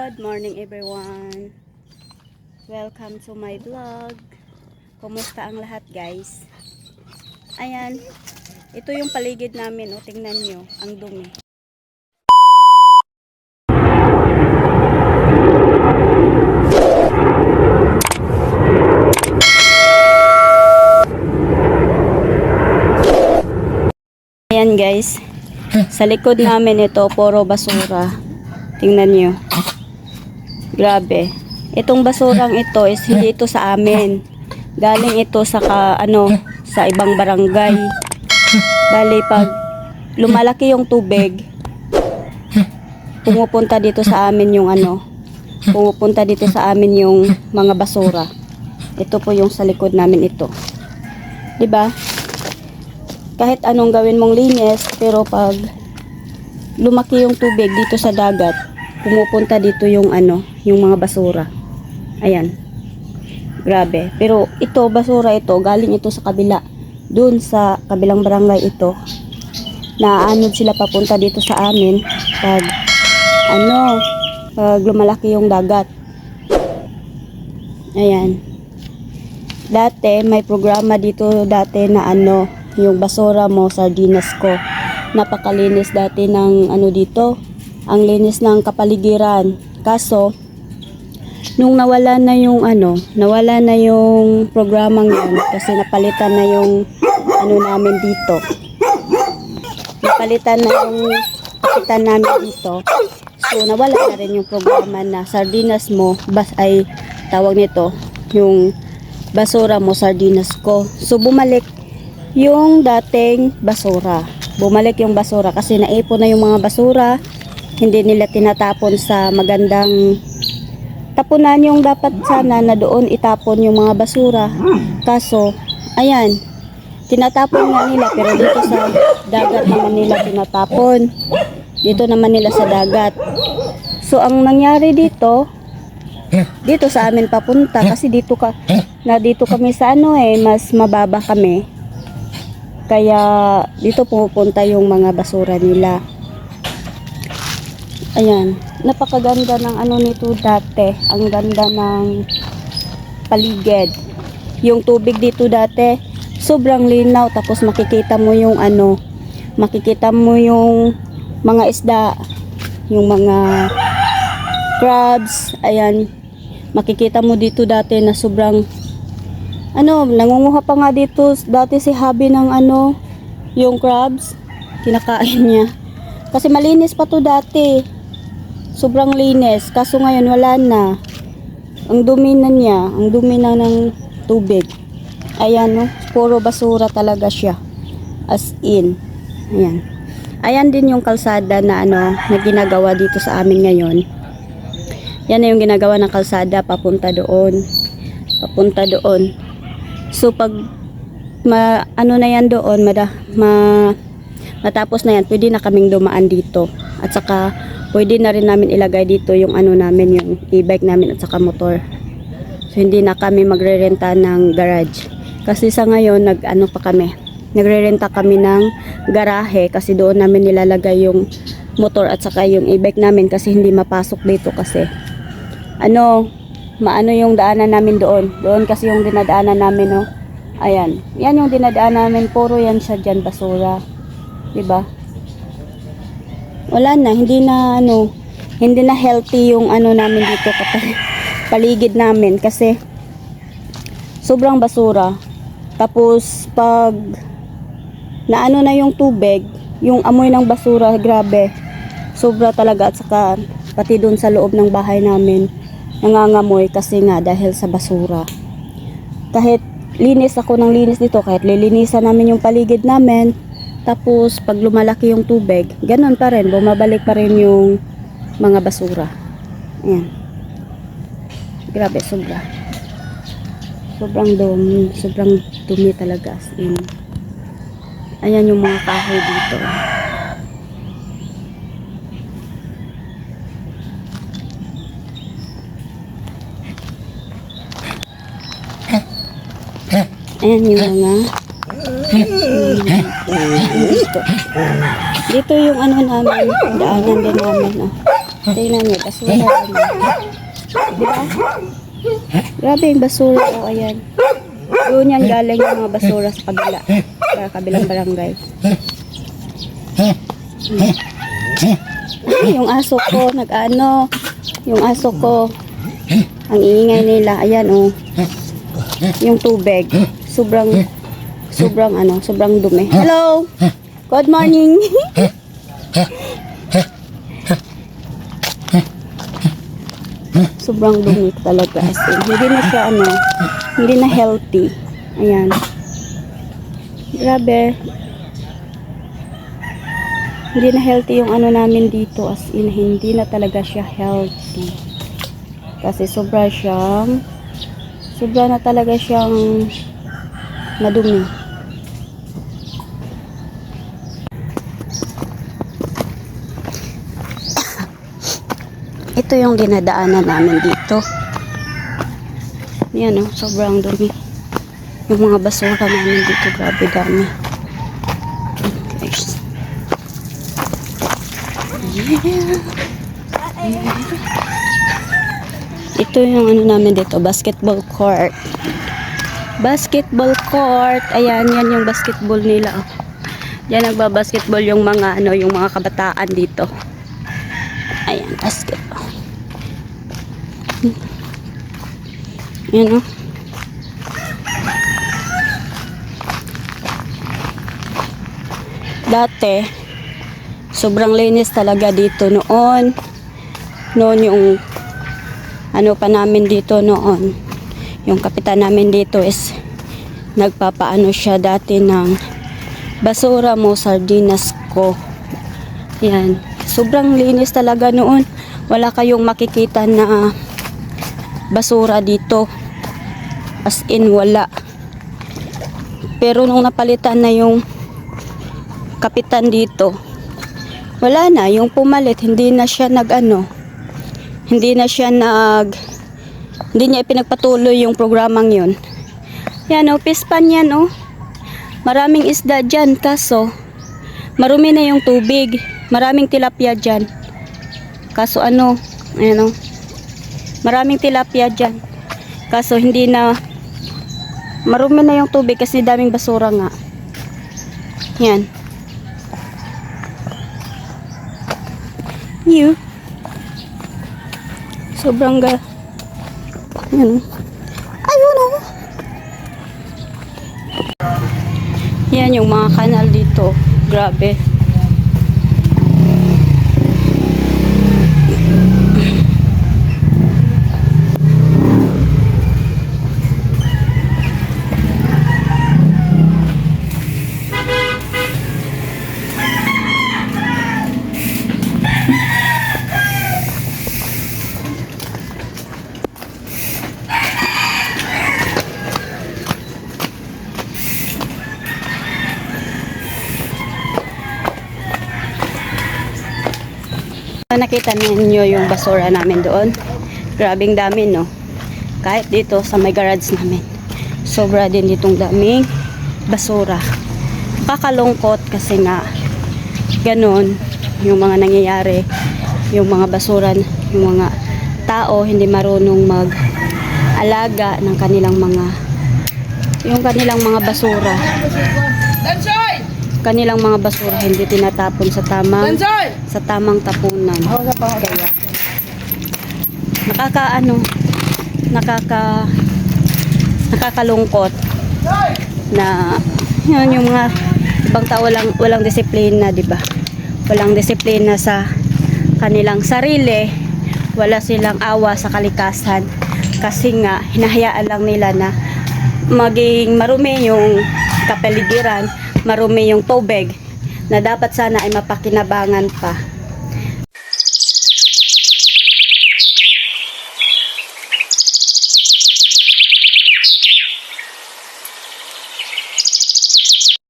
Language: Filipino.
Good morning everyone. Welcome to my vlog. Kumusta ang lahat guys? Ayan, ito yung paligid namin. O, tingnan nyo, ang dumi. Ayan guys, sa likod namin ito, puro basura. Tingnan nyo. Grabe. Itong basurang ito is hindi ito sa amin. Galing ito sa sa ibang barangay. Bali pag lumalaki yung tubig, pumupunta dito sa amin yung pumupunta dito sa amin yung mga basura. Ito po yung sa likod namin ito. 'Di ba? Kahit anong gawin mong linis, pero pag lumaki yung tubig dito sa dagat, pumupunta dito yung yung mga basura. Ayan. Grabe. Pero ito, basura ito, galing ito sa kabila. Doon sa kabilang barangay ito. Naanod sila papunta dito sa amin pag pag lumalaki yung dagat. Ayan. Dati may programa dito dati na yung basura mo, sardinas ko. Napakalinis dati ng dito. Ang linis ng kapaligiran. Kaso nung nawala na yung programang yan kasi napalitan na yung namin dito. Napalitan na yung kapitan namin dito. So nawala na rin yung programa na sardinas mo ay tawag nito yung basura mo, sardinas ko. So bumalik yung dating basura. Bumalik yung basura kasi naipon na yung mga basura. Hindi nila tinatapon sa magandang tapunan yung dapat sana na doon itapon yung mga basura. Kaso, ayan, tinatapon nga nila pero dito sa dagat naman nila tinatapon. Dito naman nila sa dagat. So, ang nangyari dito sa amin papunta kasi dito kami sa mas mababa kami. Kaya dito pupunta yung mga basura nila. Ayan, napakaganda ng nito dati. Ang ganda ng paligid. Yung tubig dito dati, sobrang linaw. Tapos makikita mo yung mga isda, yung mga crabs. Ayan, makikita mo dito dati na sobrang nangunguha pa nga dito dati si Habi ng yung crabs. Kinakain niya. Kasi malinis pa to dati. Sobrang linis. Kaso ngayon wala na. Ang dumi na niya. Ang dumi na ng tubig. Ayan puro basura talaga siya. As in. Ayan. Ayan din yung kalsada na na ginagawa dito sa amin ngayon. Yan na yung ginagawa ng kalsada papunta doon. Papunta doon. So pag na yan doon, matapos na yan, pwede na kaming dumaan dito. At saka pwede na rin namin ilagay dito yung namin, yung e-bike namin at saka motor. So hindi na kami magrerenta ng garage. Kasi sa ngayon nagrerenta kami ng garahe kasi doon namin nilalagay yung motor at saka yung e-bike namin kasi hindi mapasok dito kasi maano yung daanan namin doon. Doon kasi yung dinadaanan namin Ayan. Yan yung dinadaanan namin, puro yan siya diyan basura. 'Di ba? Wala na, hindi na healthy yung namin dito paligid namin kasi sobrang basura. Tapos pag na yung tubig, yung amoy ng basura, grabe. Sobra talaga at saka pati doon sa loob ng bahay namin nangangamoy kasi nga dahil sa basura. Kahit linis ako ng linis dito, kahit lilinisan namin yung paligid namin, tapos pag lumalaki yung tubig, ganun pa rin, bumabalik pa rin yung mga basura. Ayan. Grabe, sobra. Sobrang dumi talaga as in. Ayan yung mga kahoy dito. Ayan yung mga dito yung namin, daanan din namin Tingnan niyo, basura yan. Diba? Grabe yung basura. O, ayan. Doon yan galing yung mga basura sa kabila. Sa kabilang barangay. Yung aso ko, nag-ano. Yung aso ko. Ang iingay nila. Ayan, oh. Yung tubig. Sobrang dumi. Hello! Good morning! Sobrang dumi talaga. As in, hindi na siya, hindi na healthy. Ayan. Grabe. Hindi na healthy yung namin dito. As in, hindi na talaga siya healthy. Kasi sobra na talaga siyang madumi. Ito yung dinadaanan namin dito. Yan, sobrang dumi. Yung mga basura namin dito, grabe dami. Guys. Ito yung namin dito, basketball court. Basketball court. Ayan, yan yung basketball nila. Yan nagba-basketball yung mga yung mga kabataan dito. Ayan, basketball. Yan, Dati, sobrang linis talaga dito noon. Noon yung pa namin dito noon. Yung kapitan namin dito is nagpapaano siya dati ng basura mo, sardinas ko. Yan. Sobrang linis talaga noon. Wala kayong makikita na basura dito. As in, wala. Pero nung napalitan na yung kapitan dito, wala na. Yung pumalit, hindi na siya hindi niya ipinagpatuloy yung programang yun. Yan, pispan yan, maraming isda dyan, kaso marumi na yung tubig. Maraming tilapia dyan. Kaso ayan, maraming tilapia dyan. Kaso hindi na, marumi na yung tubig kasi daming basura nga. Yan. Sobrang yan. Ayun, Yan yung mga kanal dito. Grabe. Nakita ninyo yung basura namin doon. Grabing dami, no? Kahit dito sa may garage namin. Sobra din ditong daming basura. Kakalungkot kasi nga ganun yung mga nangyayari. Yung mga basura, yung mga tao hindi marunong mag-alaga ng kanilang mga basura. Kanilang mga basura hindi tinatapon sa tamang tapunan. Kaya nakakalungkot na yun, yung mga ibang tao walang disiplina, di ba? Walang disiplina sa kanilang sarili, wala silang awa sa kalikasan kasi nga hinahayaan lang nila na maging marumi yung kapaligiran, marumi yung tubig na dapat sana ay mapakinabangan pa.